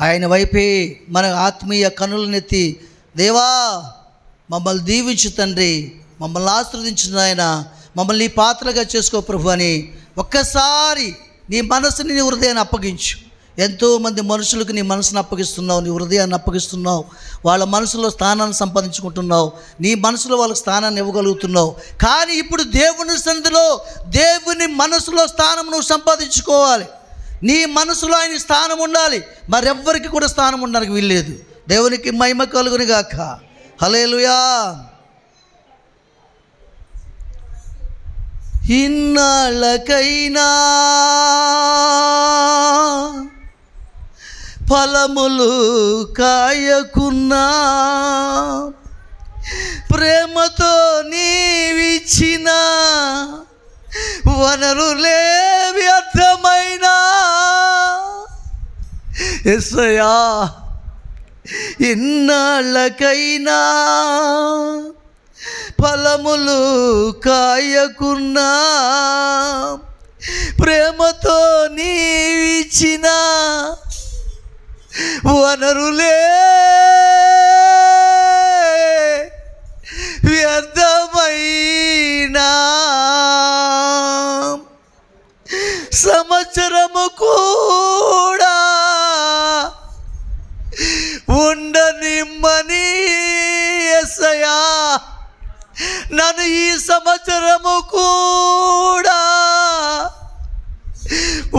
ఆయన వైపే మన ఆత్మీయ కనులనెత్తి, దేవా మమ్మల్ని దీవించు తండ్రి, మమ్మల్ని ఆశీర్వదించు నాయన, మమ్మల్ని నీ పాత్రగా చేసుకో ప్రభు అని ఒక్కసారి నీ మనసుని నీ హృదయాన్ని అప్పగించు. ఎంతోమంది మనుషులకు నీ మనసును అప్పగిస్తున్నావు, నీ హృదయాన్ని అప్పగిస్తున్నావు, వాళ్ళ మనసులో స్థానాన్ని సంపాదించుకుంటున్నావు, నీ మనసులో వాళ్ళకి స్థానాన్ని ఇవ్వగలుగుతున్నావు. కానీ ఇప్పుడు దేవుని సన్నిధిలో దేవుని మనసులో స్థానం నువ్వు సంపాదించుకోవాలి. నీ మనసులో ఆయన స్థానం ఉండాలి, మరెవ్వరికి కూడా స్థానం ఉండడానికి వీల్లేదు. దేవునికి మహిమ కలుగును గాక. హల్లెలూయా. ఇన్నాళ్ళకైనా ఫలములు కాయకున్నా, ప్రేమతో నీవిచ్చిన వనరులే వ్యర్థమైనా, యేసయ్యా ఇన్నాళ్ళకైనా ఫలములు కాయకున్నా, ప్రేమతో నీవిచ్చిన వనరులే వ్యర్థమైనా, సంవత్సరము కూడా ఉండనిమ్మని యేసయ్యా నన్ను ఈ సంవత్సరము కూడా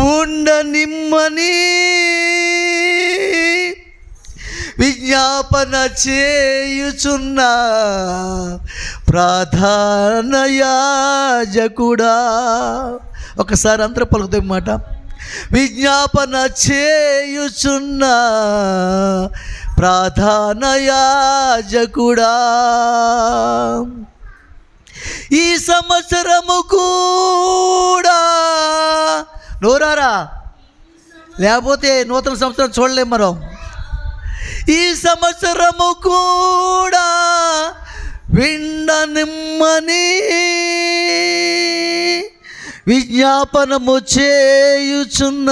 ఉండనిమ్మని విజ్ఞాపన చేయుచున్నా ప్రధాన యాజకుడా. ఒకసారి అందరూ పలుకుతాయి మాట, విజ్ఞాపన చేయుచున్నా ప్రధాన యాజకుడా, ఈ సంవత్సరము కూడా నోరారా, లేకపోతే నూతన సంవత్సరం చూడలేం మనం. ఈ సంవత్సరము కూడా విండనిమ్మని విజ్ఞాపనము చేయుచున్న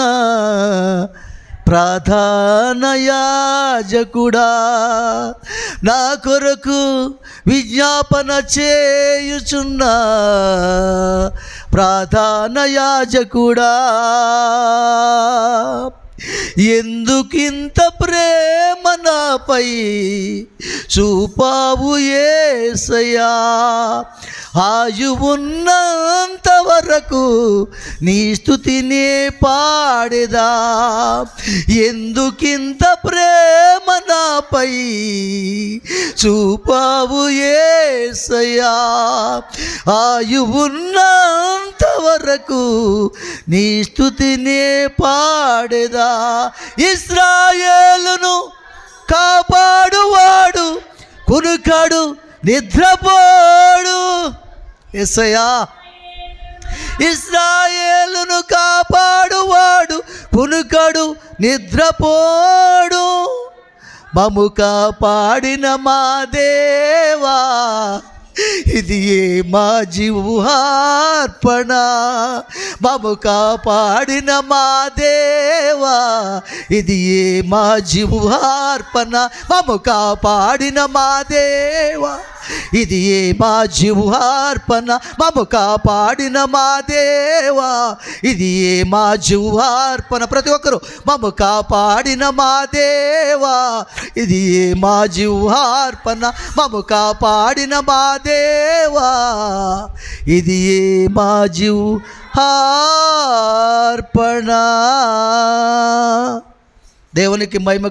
ప్రధాన యాజకుడా, నా కొరకు విజ్ఞాపన చేయుచున్న ప్రధాన యాజకుడా, ఎందుకింత ప్రేమ నాపై చూపావు యేసయ్యా, ఆయువున్నంత వరకు నీ స్తుతినే పాడేదా. ఎందుకింత ప్రేమ నాపై చూపావు యేసయ్యా, ఆయువున్నంత వరకు నీ స్తుతినే పాడేదా. ఇశ్రాయేలును కాపాడువాడు కునుకాడు నిద్రపోడు. యేసయ్యా ఇశ్రాయేలును కాపాడువాడు కునుకాడు నిద్రపోడు. మము కాపాడిన మా దేవా, ఇది ఏ మా జీవార్పణ. మము కాపాడిన మా దేవా, ఇది ఏ మా జీవార్పణ. మము కాపాడిన మా దేవా, ఇది ఏ మా జీవార్పణ. మము కాపాడిన మా దేవా, ఇది ఏ మా జీవార్పణ. ప్రతి ఒక్కరు మము కాపాడిన మా దేవా, ఇది ఏ మా జీవార్పణ. మము కాపాడిన మా దేవా, ఇది ఏ మా జీవార్పణ. దేవునికి మహిమ.